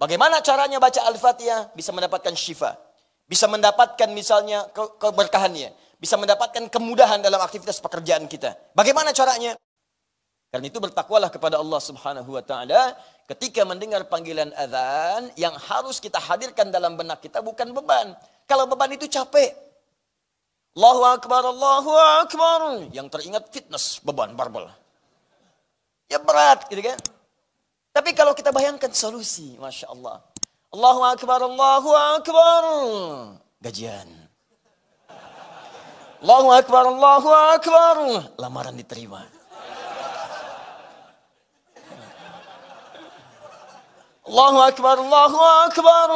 Bagaimana caranya baca Al-Fatihah? Bisa mendapatkan syifa. Bisa mendapatkan misalnya keberkahannya. Bisa mendapatkan kemudahan dalam aktivitas pekerjaan kita. Bagaimana caranya? Karena itu bertakwalah kepada Allah Subhanahu wa taala ketika mendengar panggilan azan, yang harus kita hadirkan dalam benak kita bukan beban. Kalau beban itu capek. Allahu akbar, Allahu akbar. Yang teringat fitness, beban barbel. Ya berat gitu kan. Tapi kalau kita bayangkan solusi, Masya Allah. Allahu akbar, Allahu akbar. Gajian. Allahu akbar, Allahu akbar. Lamaran diterima. Allahu akbar, Allahu akbar.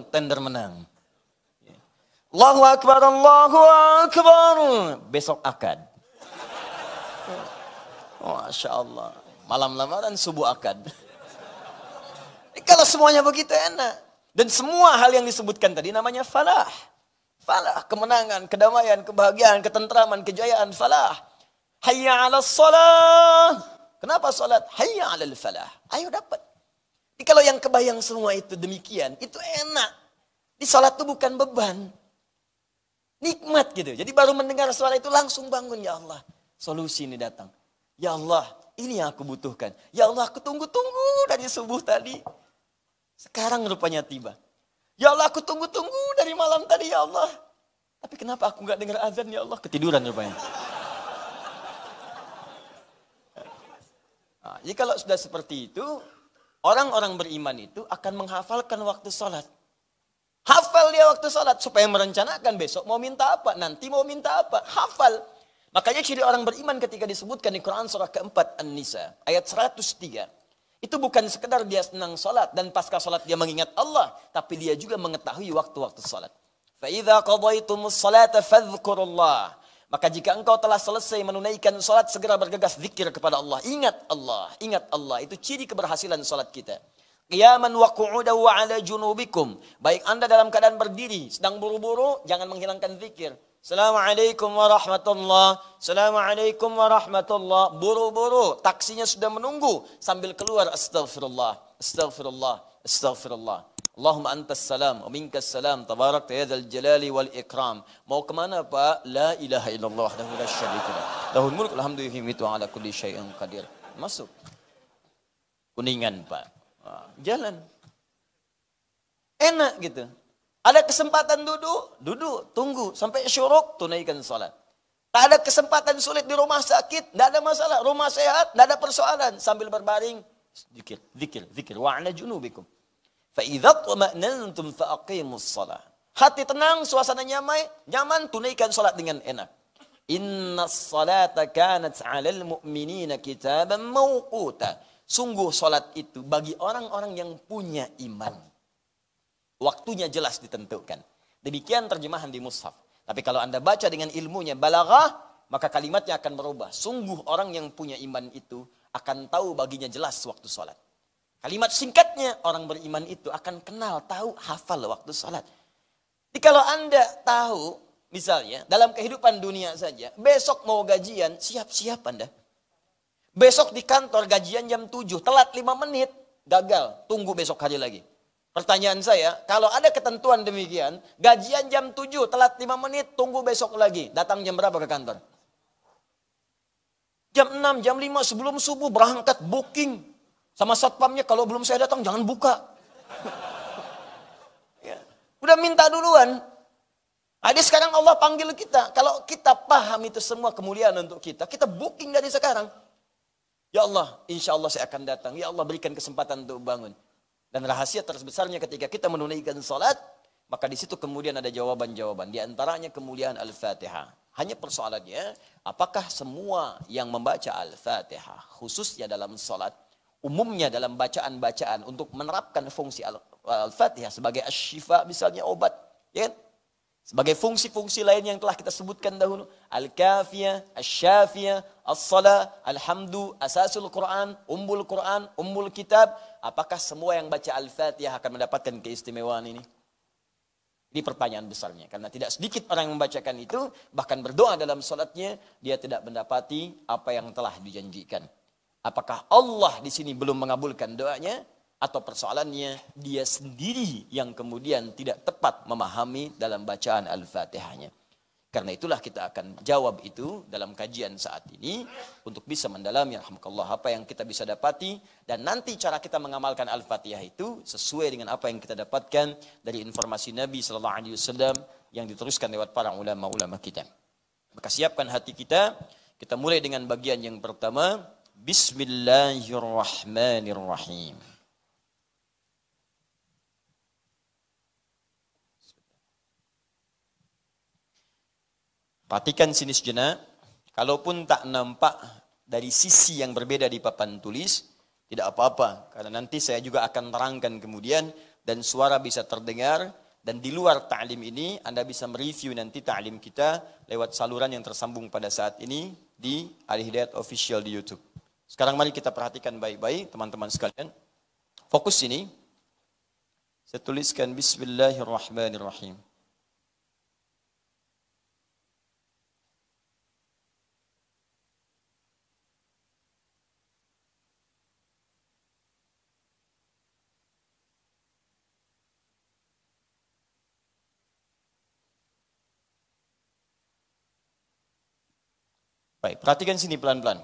Tender menang. Allahu akbar, Allahu akbar. Besok akad. Masya Allah. Malam lamaran, subuh akad. Kalau semuanya begitu enak. Dan semua hal yang disebutkan tadi namanya falah. Falah, kemenangan, kedamaian, kebahagiaan, ketentraman, kejayaan, falah. Hayya 'alas shalah. Kenapa salat? Hayya 'alal falah. Ayo dapat. Jadi kalau yang kebayang semua itu demikian, itu enak. Di salat itu bukan beban. Nikmat gitu. Jadi baru mendengar suara itu langsung bangun, ya Allah. Solusi ini datang. Ya Allah, ini yang aku butuhkan. Ya Allah, aku tunggu-tunggu dari subuh tadi. Sekarang rupanya tiba. Ya Allah, aku tunggu-tunggu dari malam tadi, ya Allah. Tapi kenapa aku nggak dengar azan, ya Allah? Ketiduran rupanya. Nah, jadi kalau sudah seperti itu, orang-orang beriman itu akan menghafalkan waktu sholat. Hafal dia waktu sholat supaya merencanakan besok mau minta apa, nanti mau minta apa. Hafal. Makanya ciri orang beriman ketika disebutkan di Quran surah keempat An-Nisa ayat 103. Itu bukan sekedar dia senang sholat dan pasca sholat dia mengingat Allah, tapi dia juga mengetahui waktu-waktu sholat. فَإِذَا قَضَيْتُمُ الصَّلَاةَ فَاذْكُرُوا اللَّهَ. Maka jika engkau telah selesai menunaikan sholat, segera bergegas zikir kepada Allah. Ingat Allah, ingat Allah. Itu ciri keberhasilan sholat kita. Qiyaman wa qu'udan wa 'ala junubikum. Baik Anda dalam keadaan berdiri, sedang buru-buru, jangan menghilangkan zikir. Assalamualaikum warahmatullah. Assalamualaikum warahmatullah. Buru-buru, taksinya sudah menunggu. Sambil keluar, astaghfirullah, astaghfirullah, astaghfirullah. Allahumma antas salam, wa minkas salam, tabarakta ya dzal jalali wal ikram. Mau kemana Pak? La ilaha illallah, wahdahu la syarika lah. Lahul mulk, alhamdulillah, wa ala kulli syai'in qadir. Masuk. Kuningan Pak. Jalan. Enak gitu. Ada kesempatan duduk, tunggu. Sampai syuruk, tunaikan salat. Tak ada kesempatan sulit di rumah sakit, tidak ada masalah. Rumah sehat, tidak ada persoalan. Sambil berbaring, zikir, zikir, zikir. Wa'ala junubikum. Fa'idha tuma'nantum fa'aqimus salah. Hati tenang, suasana nyaman, tunaikan salat dengan enak. Inna salata kanat 'alal mu'minina kitaban mawquta. Sungguh salat itu bagi orang-orang yang punya iman. Waktunya jelas ditentukan. Demikian terjemahan di mushaf. Tapi kalau Anda baca dengan ilmunya balaghah, maka kalimatnya akan berubah. Sungguh orang yang punya iman itu akan tahu baginya jelas waktu sholat. Kalimat singkatnya, orang beriman itu akan kenal, tahu, hafal waktu sholat. Jadi kalau Anda tahu, misalnya dalam kehidupan dunia saja, besok mau gajian, siap-siap Anda. Besok di kantor gajian jam 7, telat 5 menit, gagal, tunggu besok hari lagi. Pertanyaan saya, kalau ada ketentuan demikian, gajian jam 7, telat 5 menit, tunggu besok lagi. Datang jam berapa ke kantor? Jam 6, jam 5 sebelum subuh berangkat, booking. Sama satpamnya, kalau belum saya datang jangan buka. Ya. Udah minta duluan. Jadi sekarang Allah panggil kita. Kalau kita paham itu semua kemuliaan untuk kita, kita booking dari sekarang. Ya Allah, insya Allah saya akan datang. Ya Allah, berikan kesempatan untuk bangun. Dan rahasia terbesarnya ketika kita menunaikan salat, maka di situ kemudian ada jawaban-jawaban. Di antaranya kemuliaan Al-Fatihah. Hanya persoalannya, apakah semua yang membaca Al-Fatihah, khususnya dalam salat, umumnya dalam bacaan-bacaan untuk menerapkan fungsi Al-Fatihah sebagai asy-syifa, misalnya obat, ya kan? Sebagai fungsi-fungsi lain yang telah kita sebutkan dahulu. Al-Kafiyah, Asy-Syafiyah, As-Salah, Alhamdu, Asasul Quran, Ummul Kitab. Apakah semua yang baca Al-Fatihah akan mendapatkan keistimewaan ini? Ini pertanyaan besarnya. Karena tidak sedikit orang yang membacakan itu, bahkan berdoa dalam salatnya, dia tidak mendapati apa yang telah dijanjikan. Apakah Allah di sini belum mengabulkan doanya? atau persoalannya dia sendiri yang kemudian tidak tepat memahami dalam bacaan Al-Fatihahnya. Karena itulah kita akan jawab itu dalam kajian saat ini untuk bisa mendalami rahmatullah apa yang kita bisa dapati, dan nanti cara kita mengamalkan Al-Fatihah itu sesuai dengan apa yang kita dapatkan dari informasi Nabi sallallahu alaihi wasallam yang diteruskan lewat para ulama-ulama kita. Maka siapkan hati kita. Kita mulai dengan bagian yang pertama, Bismillahirrahmanirrahim. Perhatikan sini sejenak, kalaupun tak nampak dari sisi yang berbeda di papan tulis, tidak apa-apa, karena nanti saya juga akan terangkan kemudian, dan suara bisa terdengar, dan di luar ta'lim ini, Anda bisa mereview nanti ta'lim kita lewat saluran yang tersambung pada saat ini di Al-Hidayat Official di YouTube. Sekarang mari kita perhatikan baik-baik, teman-teman sekalian. Fokus sini, saya tuliskan Bismillahirrahmanirrahim. Baik, perhatikan sini pelan-pelan.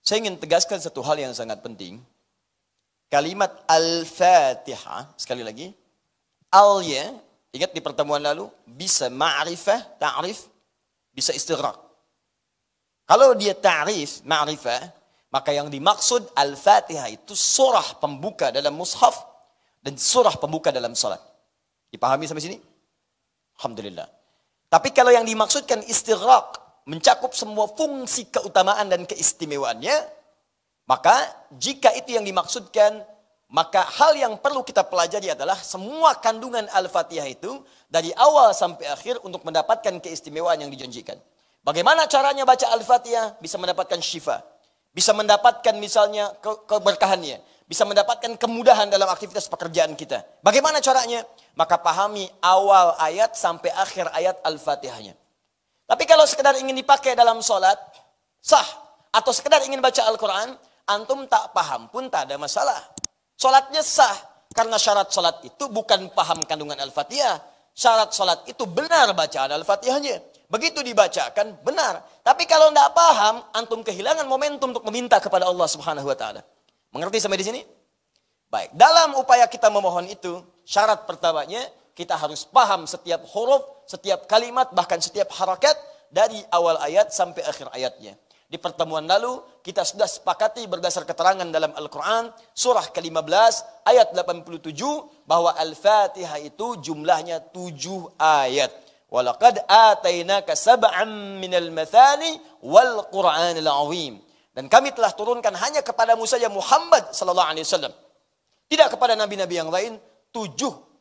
Saya ingin tegaskan satu hal yang sangat penting. Kalimat Al-Fatihah, sekali lagi. Al-nya, ingat di pertemuan lalu, bisa ma'rifah, ta'rif, bisa istighraq. Kalau dia ta'rif, ma'rifah, maka yang dimaksud Al-Fatihah itu surah pembuka dalam mushaf dan surah pembuka dalam salat. Dipahami sampai sini? Alhamdulillah. Tapi kalau yang dimaksudkan istighraq, mencakup semua fungsi keutamaan dan keistimewaannya, maka jika itu yang dimaksudkan, maka hal yang perlu kita pelajari adalah semua kandungan Al-Fatihah itu dari awal sampai akhir untuk mendapatkan keistimewaan yang dijanjikan. Bagaimana caranya baca Al-Fatihah? Bisa mendapatkan syifa, bisa mendapatkan misalnya keberkahannya, bisa mendapatkan kemudahan dalam aktivitas pekerjaan kita. Bagaimana caranya? Maka pahami awal ayat sampai akhir ayat Al-Fatihahnya. Tapi kalau sekedar ingin dipakai dalam sholat, sah. Atau sekedar ingin baca Al-Quran, antum tak paham pun tak ada masalah. Sholatnya sah. Karena syarat sholat itu bukan paham kandungan Al-Fatihah. Syarat sholat itu benar bacaan Al-Fatihahnya. Begitu dibacakan, benar. Tapi kalau tidak paham, antum kehilangan momentum untuk meminta kepada Allah Subhanahu Wa Taala. Mengerti sampai di sini? Baik, dalam upaya kita memohon itu, syarat pertamanya, kita harus paham setiap huruf, setiap kalimat, bahkan setiap harakat, dari awal ayat sampai akhir ayatnya. Di pertemuan lalu, kita sudah sepakati berdasar keterangan dalam Al-Quran, surah ke-15, ayat 87, bahwa Al-Fatihah itu jumlahnya 7 ayat. وَلَقَدْ آتَيْنَاكَ سَبْعًا مِنَ الْمَثَانِ وَالْقُرْآنِ الْعَظِيمِ. Dan kami telah turunkan hanya kepadamu saja Muhammad sallallahu alaihi wasallam. Tidak kepada nabi-nabi yang lain, 7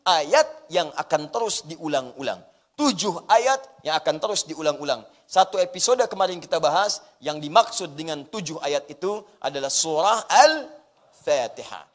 ayat yang akan terus diulang-ulang. 7 ayat yang akan terus diulang-ulang. Satu episode kemarin kita bahas, yang dimaksud dengan 7 ayat itu adalah surah Al-Fatihah.